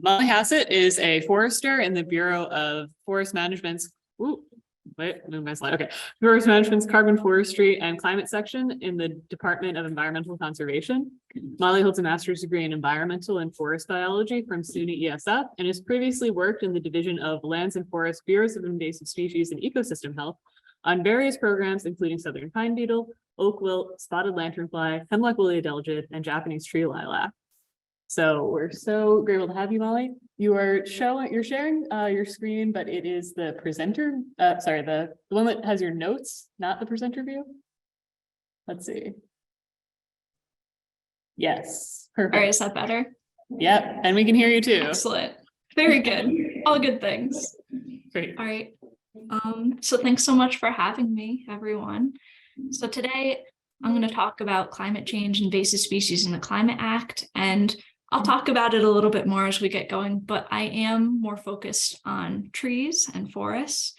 Molly Hassett is a forester in the Bureau of Forest Management's, move my slide. Okay. Forest Management's Carbon Forestry and Climate section in the Department of Environmental Conservation. Molly holds a master's degree in environmental and forest biology from SUNY ESF and has previously worked in the Division of Lands and Forest Bureaus of Invasive Species and Ecosystem Health on various programs, including southern pine beetle, oak wilt, spotted lanternfly, hemlock woolly adelgid, and Japanese tree lilac. So we're so grateful to have you, Molly. You're sharing your screen, but it is the presenter. Sorry, the one that has your notes, not the presenter view. Let's see. Yes, perfect. All right, is that better? Yep, and we can hear you too. Excellent. Very good. All good things. Great. All right. So thanks so much for having me, everyone. So today I'm going to talk about climate change, invasive species, and the Climate Act, and I'll talk about it a little bit more as we get going, but I am more focused on trees and forests,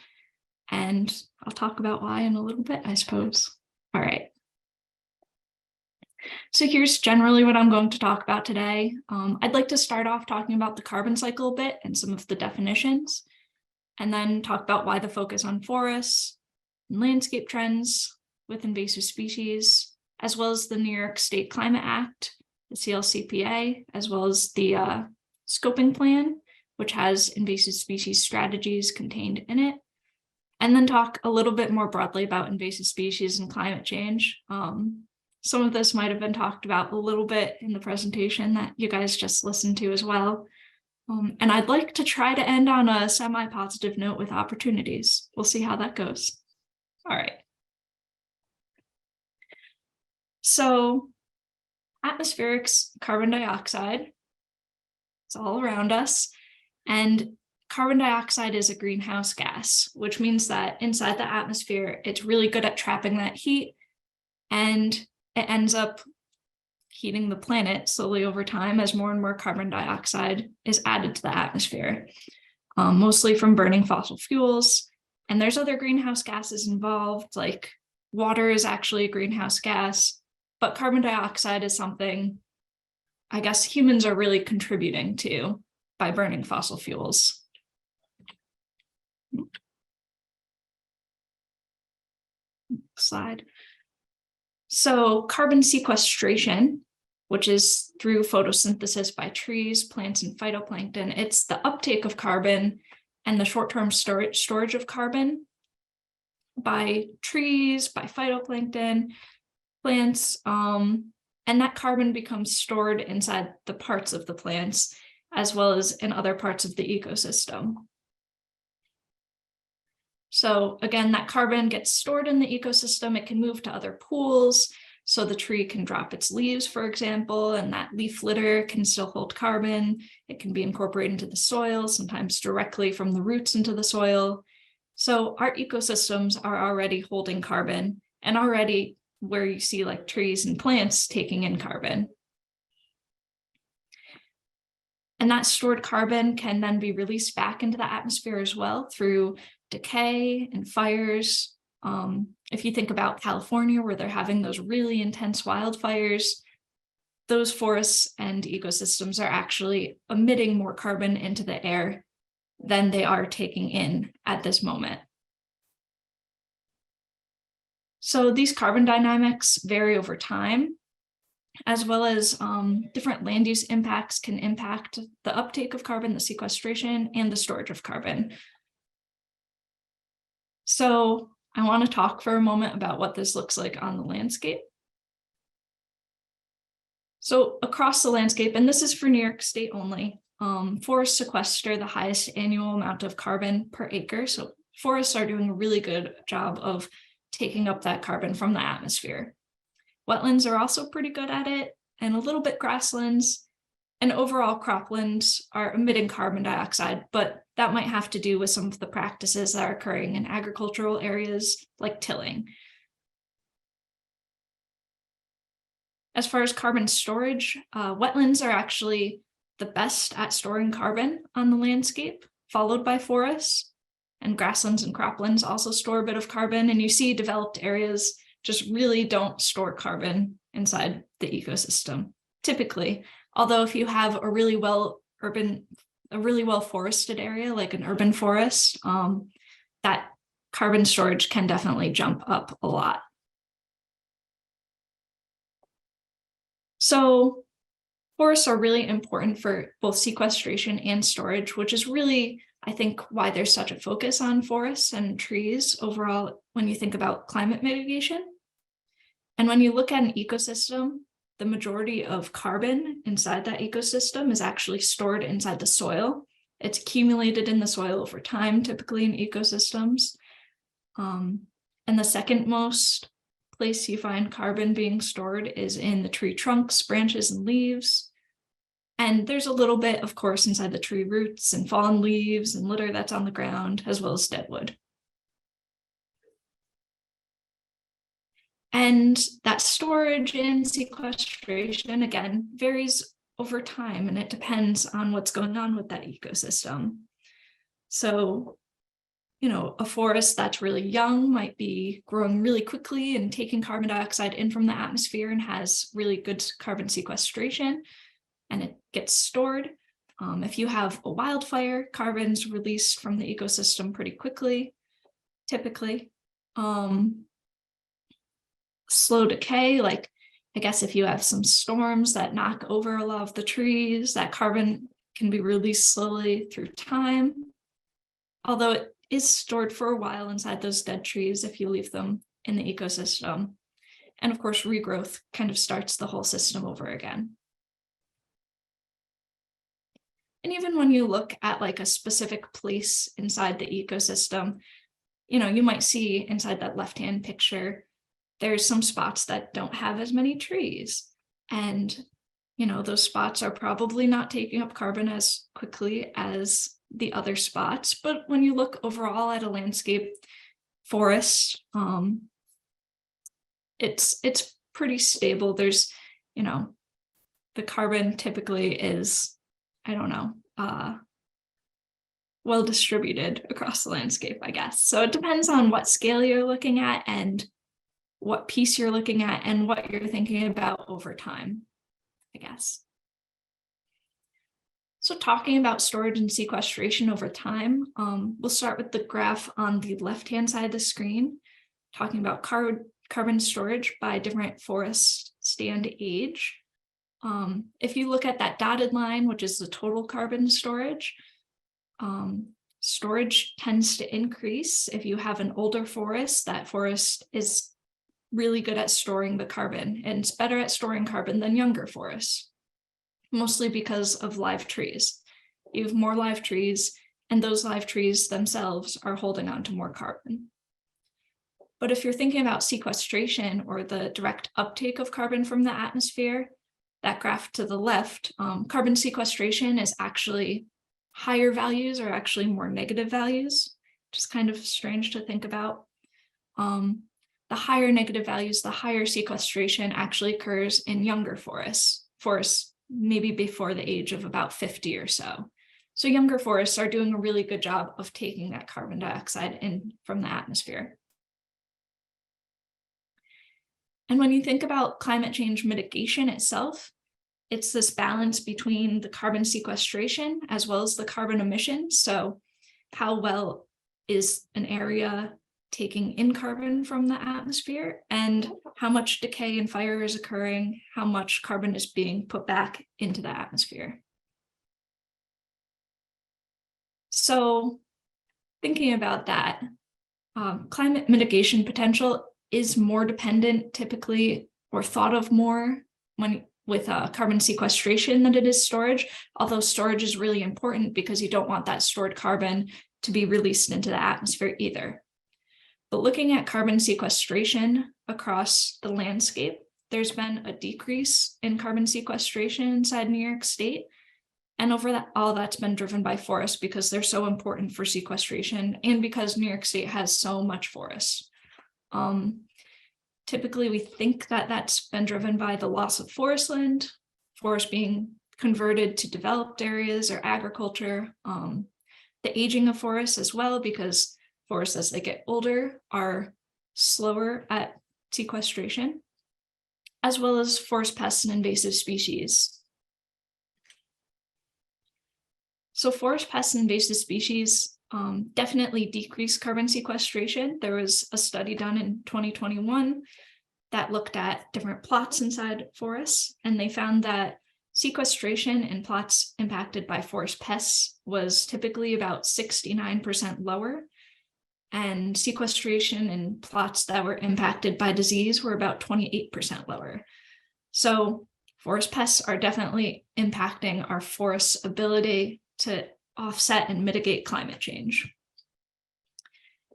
and I'll talk about why in a little bit, I suppose. All right. So here's generally what I'm going to talk about today. I'd like to start off talking about the carbon cycle a bit and some of the definitions, and then talk about why the focus on forests and landscape trends with invasive species, as well as the New York State Climate Act, the CLCPA, as well as the scoping plan, which has invasive species strategies contained in it, and then talk a little bit more broadly about invasive species and climate change. Some of this might have been talked about a little bit in the presentation that you guys just listened to as well. And I'd like to try to end on a semi-positive note with opportunities. We'll see how that goes. All right. So atmospheric carbon dioxide, it's all around us, and carbon dioxide is a greenhouse gas, which means that inside the atmosphere, it's really good at trapping that heat, and it ends up heating the planet slowly over time as more and more carbon dioxide is added to the atmosphere, mostly from burning fossil fuels. And there's other greenhouse gases involved, like water is actually a greenhouse gas, but carbon dioxide is something I guess humans are really contributing to by burning fossil fuels. Slide. So carbon sequestration, which is through photosynthesis by trees, plants, and phytoplankton, it's the uptake of carbon and the short-term storage of carbon by trees, by phytoplankton, plants, and that carbon becomes stored inside the parts of the plants as well as in other parts of the ecosystem. So again, that carbon gets stored in the ecosystem. It can move to other pools. So the tree can drop its leaves, for example, and that leaf litter can still hold carbon. It can be incorporated into the soil, sometimes directly from the roots into the soil. So our ecosystems are already holding carbon, and already where you see like trees and plants taking in carbon. And that stored carbon can then be released back into the atmosphere as well through decay and fires. If you think about California, where they're having those really intense wildfires, those forests and ecosystems are actually emitting more carbon into the air than they are taking in at this moment. So these carbon dynamics vary over time, as well as different land use impacts can impact the uptake of carbon, the sequestration, and the storage of carbon. So I want to talk for a moment about what this looks like on the landscape. So across the landscape, and this is for New York State only, forests sequester the highest annual amount of carbon per acre. So forests are doing a really good job of taking up that carbon from the atmosphere. Wetlands are also pretty good at it, and a little bit grasslands, and overall croplands are emitting carbon dioxide, but that might have to do with some of the practices that are occurring in agricultural areas like tilling. As far as carbon storage, wetlands are actually the best at storing carbon on the landscape, followed by forests, and grasslands and croplands also store a bit of carbon, and you see developed areas just really don't store carbon inside the ecosystem, typically. Although if you have a really well a really well forested area, like an urban forest, that carbon storage can definitely jump up a lot. So forests are really important for both sequestration and storage, which is really, I think, why there's such a focus on forests and trees overall when you think about climate mitigation. And when you look at an ecosystem, the majority of carbon inside that ecosystem is actually stored inside the soil. It's accumulated in the soil over time, typically in ecosystems. And the second most place you find carbon being stored is in the tree trunks, branches, and leaves. And there's a little bit, of course, inside the tree roots and fallen leaves and litter that's on the ground, as well as dead wood. And that storage and sequestration, again, varies over time, and it depends on what's going on with that ecosystem. So, you know, a forest that's really young might be growing really quickly and taking carbon dioxide in from the atmosphere and has really good carbon sequestration, and it gets stored. If you have a wildfire, carbon's released from the ecosystem pretty quickly, typically. Slow decay, like I guess if you have some storms that knock over a lot of the trees, that carbon can be released slowly through time, although it is stored for a while inside those dead trees if you leave them in the ecosystem. And of course, regrowth kind of starts the whole system over again. And even when you look at like a specific place inside the ecosystem, you know, you might see inside that left-hand picture, there's some spots that don't have as many trees. And, you know, those spots are probably not taking up carbon as quickly as the other spots. But when you look overall at a landscape forest, it's pretty stable. There's, you know, the carbon typically is, I don't know, well distributed across the landscape, I guess. So it depends on what scale you're looking at and what piece you're looking at and what you're thinking about over time, I guess. So talking about storage and sequestration over time, we'll start with the graph on the left-hand side of the screen, talking about carbon storage by different forest stand age. If you look at that dotted line, which is the total carbon storage, storage tends to increase. If you have an older forest, that forest is really good at storing the carbon, and it's better at storing carbon than younger forests, mostly because of live trees. You have more live trees, and those live trees themselves are holding on to more carbon. But if you're thinking about sequestration or the direct uptake of carbon from the atmosphere, that graph to the left, carbon sequestration is actually higher values or actually more negative values, which is kind of strange to think about. The higher negative values, the higher sequestration actually occurs in younger forests maybe before the age of about 50 or so. So younger forests are doing a really good job of taking that carbon dioxide in from the atmosphere. And when you think about climate change mitigation itself, it's this balance between the carbon sequestration as well as the carbon emissions. So how well is an area taking in carbon from the atmosphere, and how much decay and fire is occurring, how much carbon is being put back into the atmosphere. So thinking about that, climate mitigation potential is more dependent typically, or thought of more with carbon sequestration than it is storage, although storage is really important because you don't want that stored carbon to be released into the atmosphere either. But looking at carbon sequestration across the landscape, there's been a decrease in carbon sequestration inside New York State. And all that's been driven by forests because they're so important for sequestration and because New York State has so much forest. Typically, we think that that's been driven by the loss of forest land, forests being converted to developed areas or agriculture, the aging of forests as well, because forests as they get older are slower at sequestration, as well as forest pests and invasive species. So forest pests and invasive species definitely decrease carbon sequestration. There was a study done in 2021 that looked at different plots inside forests, and they found that sequestration in plots impacted by forest pests was typically about 69% lower, and sequestration in plots that were impacted by disease were about 28% lower. So forest pests are definitely impacting our forest's ability to offset and mitigate climate change.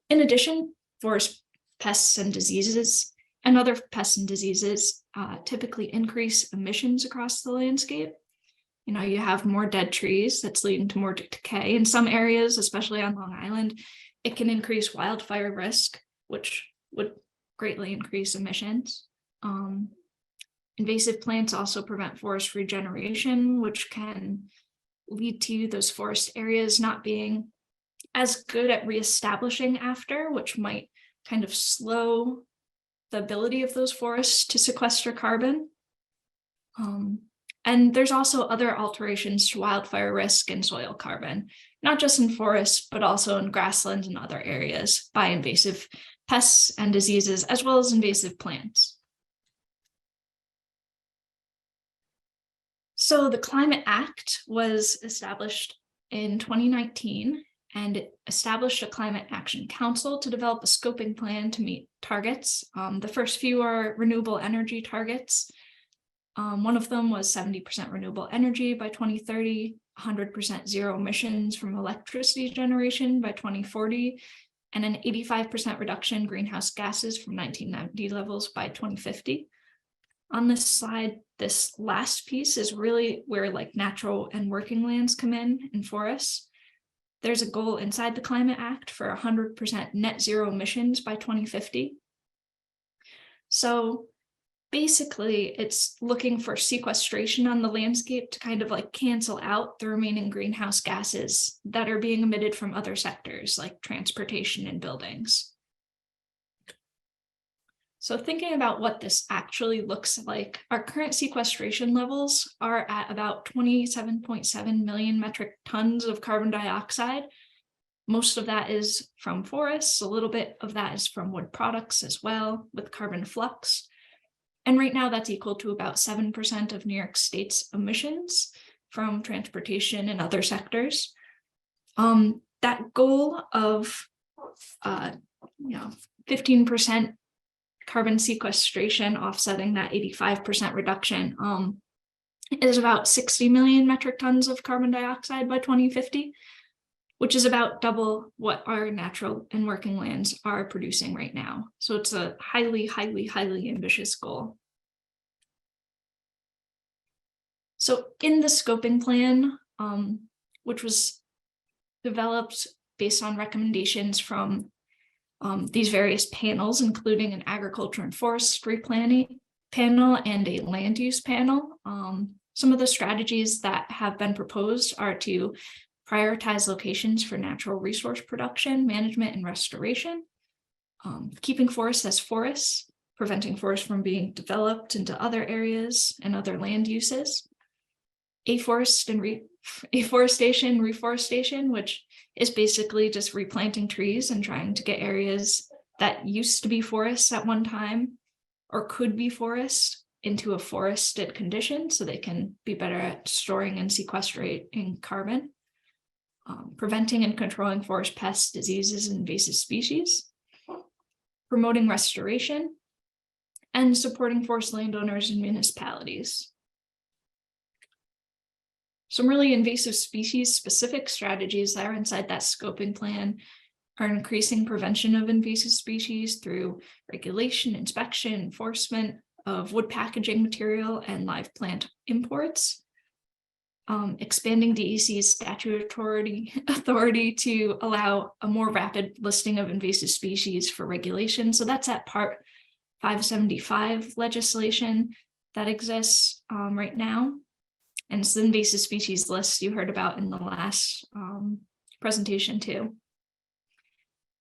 In addition, forest pests and diseases and other pests and diseases typically increase emissions across the landscape. You know, you have more dead trees that's leading to more decay. In some areas, especially on Long Island, it can increase wildfire risk, which would greatly increase emissions. Invasive plants also prevent forest regeneration, which can lead to those forest areas not being as good at reestablishing after, which might kind of slow the ability of those forests to sequester carbon. And there's also other alterations to wildfire risk and soil carbon, not just in forests, but also in grasslands and other areas by invasive pests and diseases, as well as invasive plants. So the Climate Act was established in 2019, and it established a Climate Action Council to develop a scoping plan to meet targets. The first few are renewable energy targets. One of them was 70% renewable energy by 2030, 100% zero emissions from electricity generation by 2040, and an 85% reduction in greenhouse gases from 1990 levels by 2050. On this slide, this last piece is really where like natural and working lands come in forests. There's a goal inside the Climate Act for 100% net zero emissions by 2050. So basically, it's looking for sequestration on the landscape to kind of like cancel out the remaining greenhouse gases that are being emitted from other sectors like transportation and buildings. So thinking about what this actually looks like, our current sequestration levels are at about 27.7 million metric tons of carbon dioxide. Most of that is from forests, a little bit of that is from wood products as well, with carbon flux. And right now that's equal to about 7% of New York State's emissions from transportation and other sectors. That goal of 15% carbon sequestration offsetting that 85% reduction is about 60 million metric tons of carbon dioxide by 2050, which is about double what our natural and working lands are producing right now. So it's a highly, highly, highly ambitious goal. So in the scoping plan, which was developed based on recommendations from these various panels, including an agriculture and forestry planning panel and a land use panel. Some of the strategies that have been proposed are to prioritize locations for natural resource production, management, and restoration, keeping forests as forests, preventing forests from being developed into other areas and other land uses, afforestation, reforestation, which is basically just replanting trees and trying to get areas that used to be forests at one time or could be forest into a forested condition so they can be better at storing and sequestrating carbon, preventing and controlling forest pests, diseases, and invasive species, promoting restoration, and supporting forest landowners and municipalities. Some really invasive species specific strategies that are inside that scoping plan are increasing prevention of invasive species through regulation, inspection, enforcement of wood packaging material and live plant imports, expanding DEC's statutory authority to allow a more rapid listing of invasive species for regulation. So that's at Part 575 legislation that exists right now. And it's the invasive species list you heard about in the last presentation too.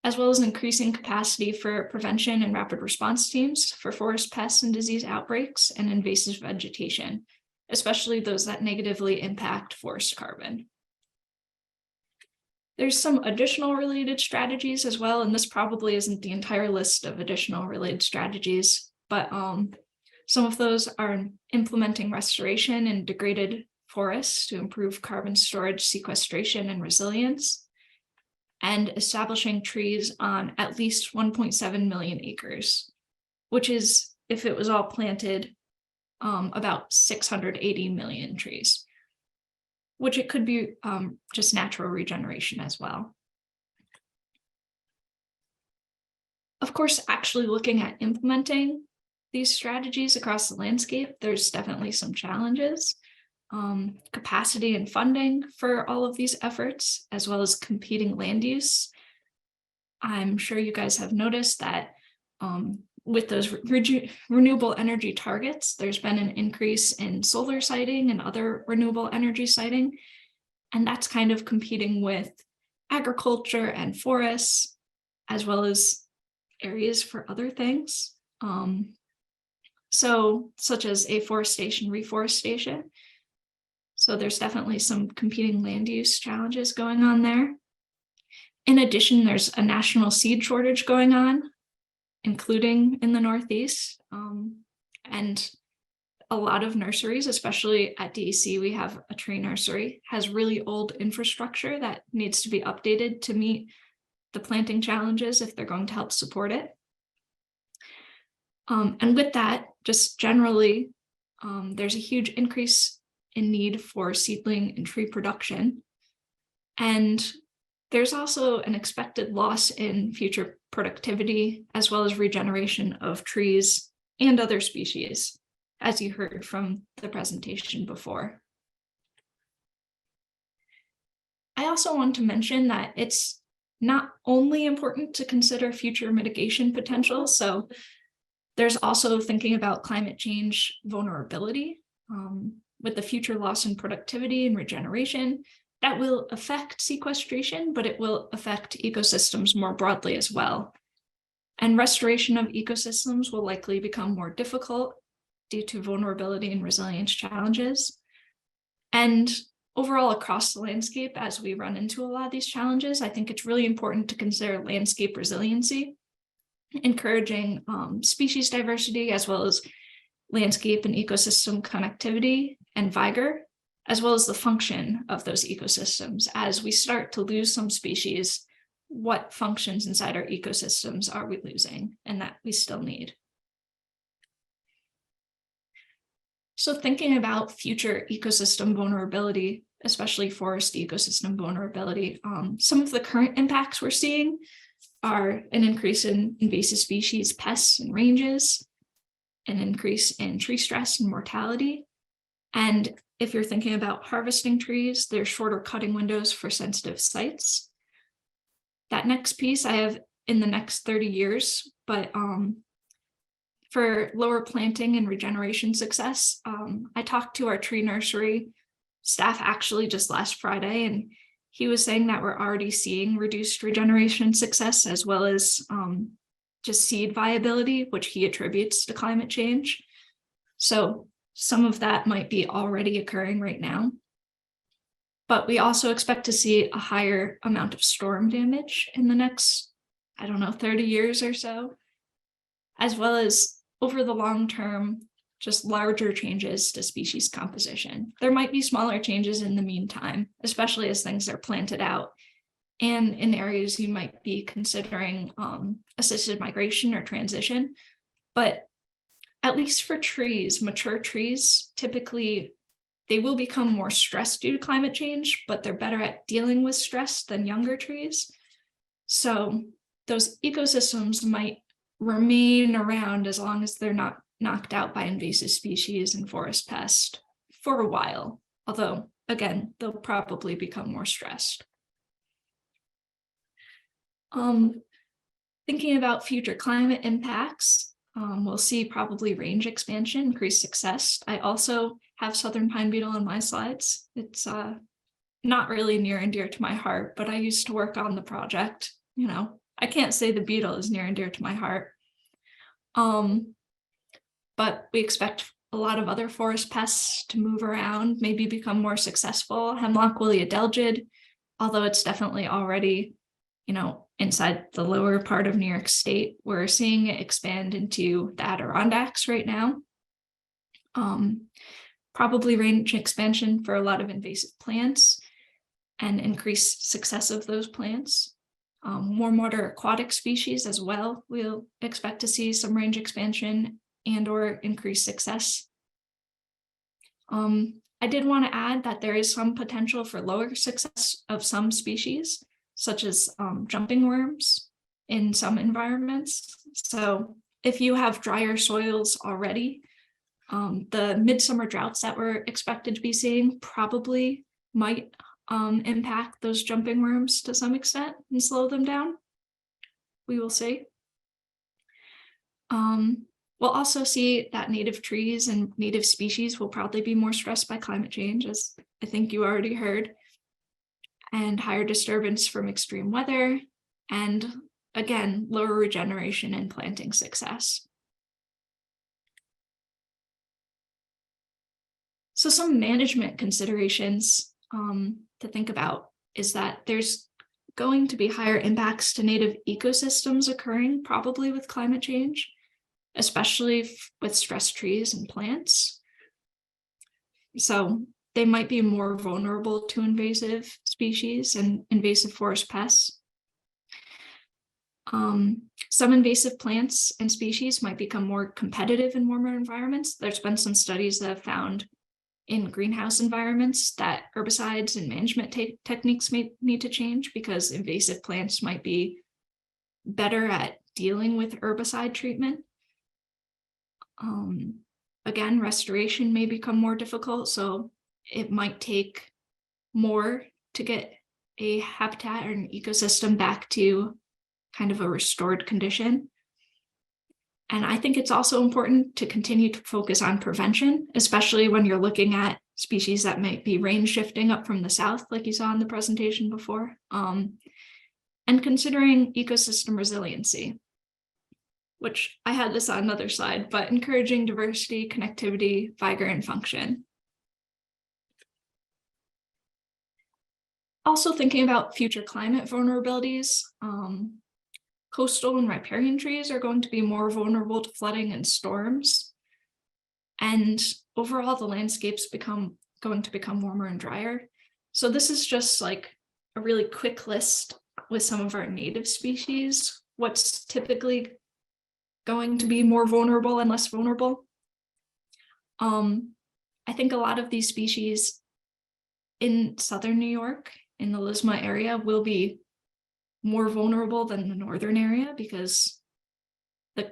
As well as increasing capacity for prevention and rapid response teams for forest pests and disease outbreaks and invasive vegetation, especially those that negatively impact forest carbon. There's some additional related strategies as well, and this probably isn't the entire list of additional related strategies, but some of those are implementing restoration in degraded forests to improve carbon storage, sequestration, and resilience, and establishing trees on at least 1.7 million acres, which is, if it was all planted, about 680 million trees, which it could be just natural regeneration as well. Of course, actually looking at implementing these strategies across the landscape, there's definitely some challenges. Capacity and funding for all of these efforts, as well as competing land use. I'm sure you guys have noticed that with those renewable energy targets, there's been an increase in solar siting and other renewable energy siting, and that's kind of competing with agriculture and forests, as well as areas for other things. Such as afforestation, reforestation. So there's definitely some competing land use challenges going on there. In addition, there's a national seed shortage going on, including in the Northeast. And a lot of nurseries, especially at DEC, we have a tree nursery, has really old infrastructure that needs to be updated to meet the planting challenges if they're going to help support it. And with that, just generally, there's a huge increase in need for seedling and tree production. And there's also an expected loss in future productivity, as well as regeneration of trees and other species, as you heard from the presentation before. I also want to mention that it's not only important to consider future mitigation potential, so there's also thinking about climate change vulnerability. With the future loss in productivity and regeneration, that will affect sequestration, but it will affect ecosystems more broadly as well. And restoration of ecosystems will likely become more difficult due to vulnerability and resilience challenges. And overall, across the landscape, as we run into a lot of these challenges, I think it's really important to consider landscape resiliency, encouraging species diversity, as well as landscape and ecosystem connectivity and vigor, as well as the function of those ecosystems. As we start to lose some species, what functions inside our ecosystems are we losing and that we still need? So thinking about future ecosystem vulnerability, especially forest ecosystem vulnerability, some of the current impacts we're seeing are an increase in invasive species, pests, and ranges, an increase in tree stress and mortality. And if you're thinking about harvesting trees, there's shorter cutting windows for sensitive sites. That next piece I have in the next 30 years, but for lower planting and regeneration success, I talked to our tree nursery staff actually just last Friday, and he was saying that we're already seeing reduced regeneration success, as well as just seed viability, which he attributes to climate change. So some of that might be already occurring right now. But we also expect to see a higher amount of storm damage in the next, 30 years or so, as well as over the long term, just larger changes to species composition. There might be smaller changes in the meantime, especially as things are planted out. And in areas you might be considering assisted migration or transition. But at least for trees, mature trees, typically they will become more stressed due to climate change, but they're better at dealing with stress than younger trees. So those ecosystems might remain around as long as they're not knocked out by invasive species and forest pests for a while. Although, again, they'll probably become more stressed. Thinking about future climate impacts, we'll see probably range expansion, increased success. I also have southern pine beetle in my slides. It's not really near and dear to my heart, but I used to work on the project. I can't say the beetle is near and dear to my heart. But we expect a lot of other forest pests to move around, maybe become more successful. Hemlock woolly adelgid although it's definitely already, inside the lower part of New York State, we're seeing it expand into the Adirondacks right now. Probably range expansion for a lot of invasive plants and increased success of those plants. Warm water aquatic species as well, we'll expect to see some range expansion and or increased success. I did want to add that there is some potential for lower success of some species, such as jumping worms in some environments. So if you have drier soils already, the midsummer droughts that we're expected to be seeing probably might impact those jumping worms to some extent and slow them down. We will see. We'll also see that native trees and native species will probably be more stressed by climate change, as I think you already heard, and higher disturbance from extreme weather, and again, lower regeneration and planting success. So some management considerations to think about is that there's going to be higher impacts to native ecosystems occurring probably with climate change, especially with stressed trees and plants. So they might be more vulnerable to invasive species and invasive forest pests. Some invasive plants and species might become more competitive in warmer environments. There's been some studies that have found in greenhouse environments that herbicides and management techniques may need to change because invasive plants might be better at dealing with herbicide treatment. Again, restoration may become more difficult, so it might take more to get a habitat or an ecosystem back to kind of a restored condition. And I think it's also important to continue to focus on prevention, especially when you're looking at species that might be range shifting up from the south, like you saw in the presentation before, and considering ecosystem resiliency, which I had this on another slide, but encouraging diversity, connectivity, vigor, and function. Also thinking about future climate vulnerabilities, coastal and riparian trees are going to be more vulnerable to flooding and storms. And overall, the landscape's going to become warmer and drier. So this is just like a really quick list with some of our native species, what's typically going to be more vulnerable and less vulnerable. I think a lot of these species in southern New York, in the LIISMA area, will be more vulnerable than the northern area because the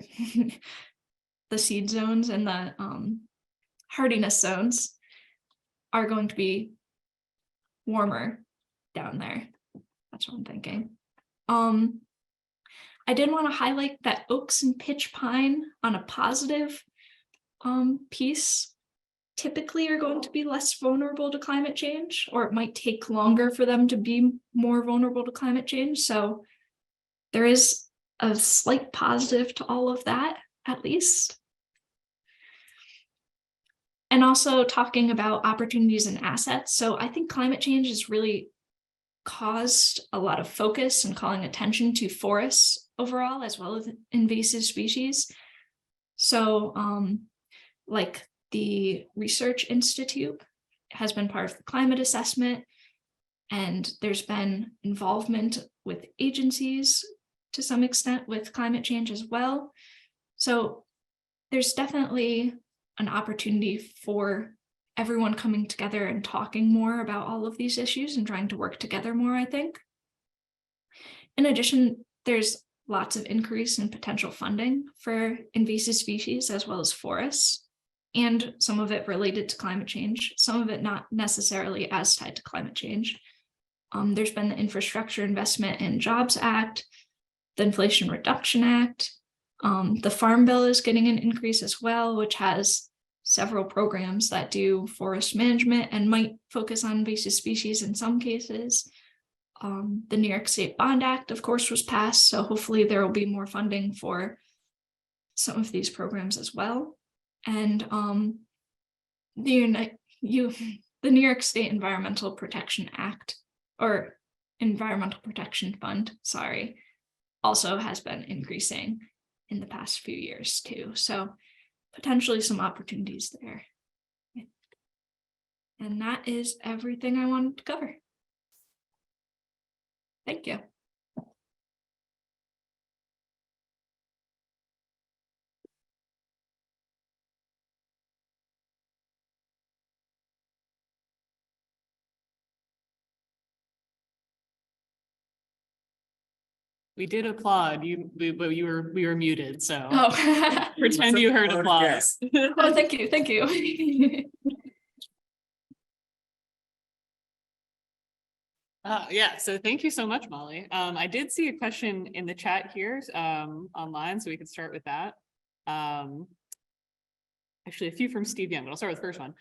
seed zones and the hardiness zones are going to be warmer down there. That's what I'm thinking. I did want to highlight that oaks and pitch pine on a positive piece typically are going to be less vulnerable to climate change, or it might take longer for them to be more vulnerable to climate change. So there is a slight positive to all of that, at least. And also talking about opportunities and assets. So I think climate change has really caused a lot of focus and calling attention to forests overall, as well as invasive species. So like the Research Institute has been part of the climate assessment, and there's been involvement with agencies to some extent with climate change as well. So there's definitely an opportunity for everyone coming together and talking more about all of these issues and trying to work together more, I think. In addition, there's lots of increase in potential funding for invasive species as well as forests, and some of it related to climate change, some of it not necessarily as tied to climate change. There's been the Infrastructure Investment and Jobs Act, the Inflation Reduction Act. The Farm Bill is getting an increase as well, which has several programs that do forest management and might focus on invasive species in some cases. The New York State Bond Act, of course, was passed, so hopefully there will be more funding for some of these programs as well. And the New York State Environmental Protection Act, or Environmental Protection Fund, sorry, also has been increasing in the past few years too. So potentially some opportunities there. And that is everything I wanted to cover. Thank you. We did applaud you, but we were muted, so Oh, pretend you heard applause. oh, thank you, thank you. Yeah, so thank you so much, Molly. I did see a question in the chat here online, so we could start with that. Actually, a few from Steve Young, but I'll start with the first one.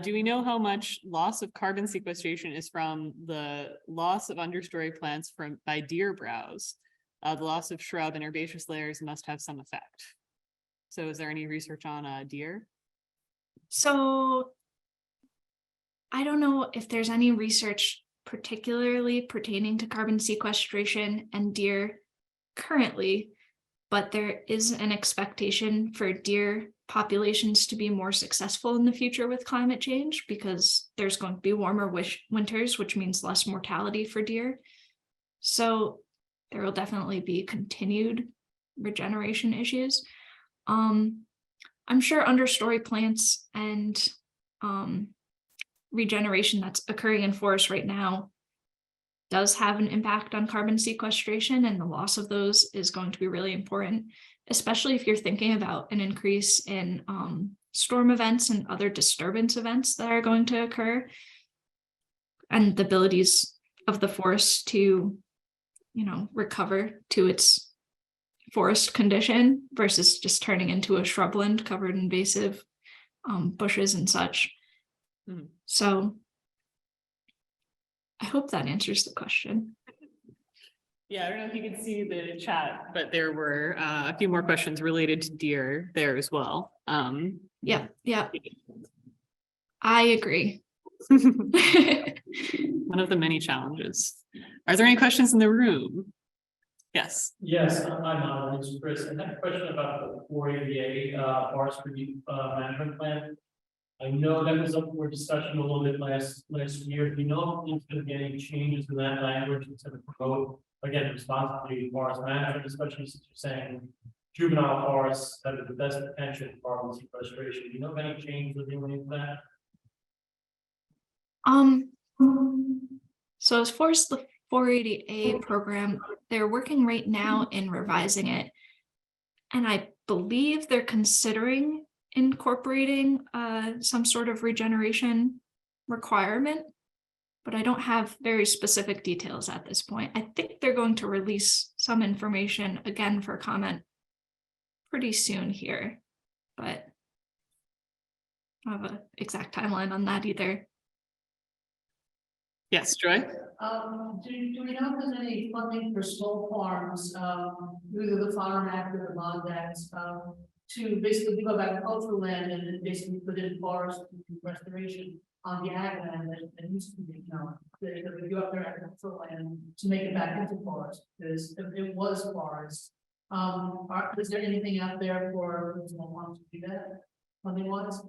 Do we know how much loss of carbon sequestration is from the loss of understory plants by deer browse? The loss of shrub and herbaceous layers must have some effect. So is there any research on deer? So I don't know if there's any research particularly pertaining to carbon sequestration and deer currently, but there is an expectation for deer populations to be more successful in the future with climate change because there's going to be warmer winters, which means less mortality for deer. So there will definitely be continued regeneration issues. I'm sure understory plants and regeneration that's occurring in forests right now does have an impact on carbon sequestration, and the loss of those is going to be really important, especially if you're thinking about an increase in storm events and other disturbance events that are going to occur, and the abilities of the forest to, recover to its forest condition versus just turning into a shrubland covered in invasive bushes and such. Mm-hmm. So I hope that answers the question. Yeah, I don't know if you can see the chat, but there were a few more questions related to deer there as well. Yeah. I agree. One of the many challenges. Are there any questions in the room? Yes. Yes, I'm it's Chris. I have a question about the 488 forestry management plan. I know that was up for discussion a little bit last year. Do you know if there's going to be any changes in that language to promote, again, responsibly forest management, especially since you're saying juvenile forests have the best potential for carbon sequestration? Do you know of any change with that? So as far as the 480A program, they're working right now in revising it. And I believe they're considering incorporating some sort of regeneration requirement, but I don't have very specific details at this point. I think they're going to release some information again for comment pretty soon here, but I don't have an exact timeline on that either. Yes, Joy? Do we know if there's any funding for small farms, through the Farm Act or the Bond Act, to basically give up agricultural land and then basically put in forest restoration on the ag land that used to be, they give up their agricultural land to make it back into forest, because it was forest. Is there anything out there for small farms to do that funding wise?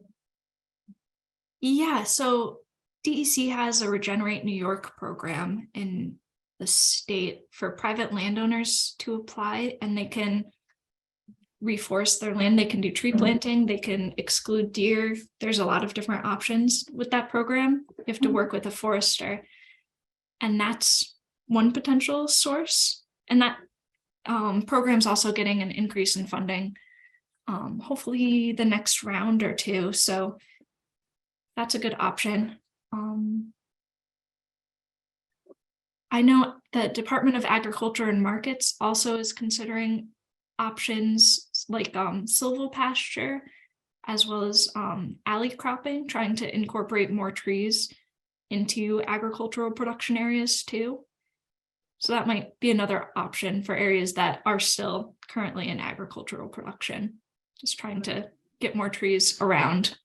Yeah, so DEC has a Regenerate New York program in the state for private landowners to apply, and they can reforest their land. They can do tree planting, they can exclude deer. There's a lot of different options with that program. You have to work with a forester, and that's one potential source. And that program's also getting an increase in funding, hopefully the next round or two. So that's a good option. I know the Department of Agriculture and Markets also is considering options like silvopasture, as well as alley cropping, trying to incorporate more trees into agricultural production areas too. So that might be another option for areas that are still currently in agricultural production, just trying to get more trees around.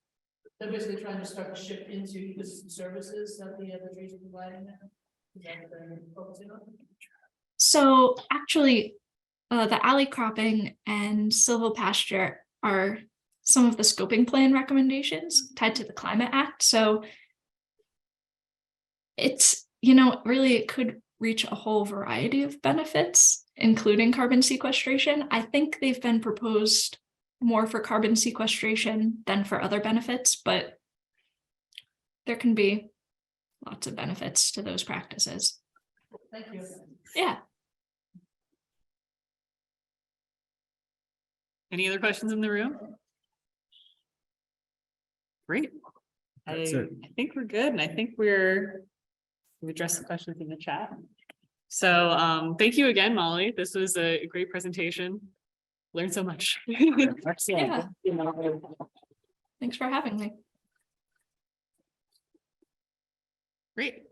They're basically trying to start to shift into ecosystem services that the trees are providing now. Is that what they're focusing on? So actually, the alley cropping and silvopasture are some of the scoping plan recommendations tied to the Climate Act. So it's, really it could reach a whole variety of benefits, including carbon sequestration. I think they've been proposed more for carbon sequestration than for other benefits, but there can be lots of benefits to those practices. Thank you. Yeah. Any other questions in the room? Great. That's it. I think we're good, and I think we've addressed the questions in the chat. So thank you again, Molly. This was a great presentation. Learned so much. Yeah. Thanks for having me. Great.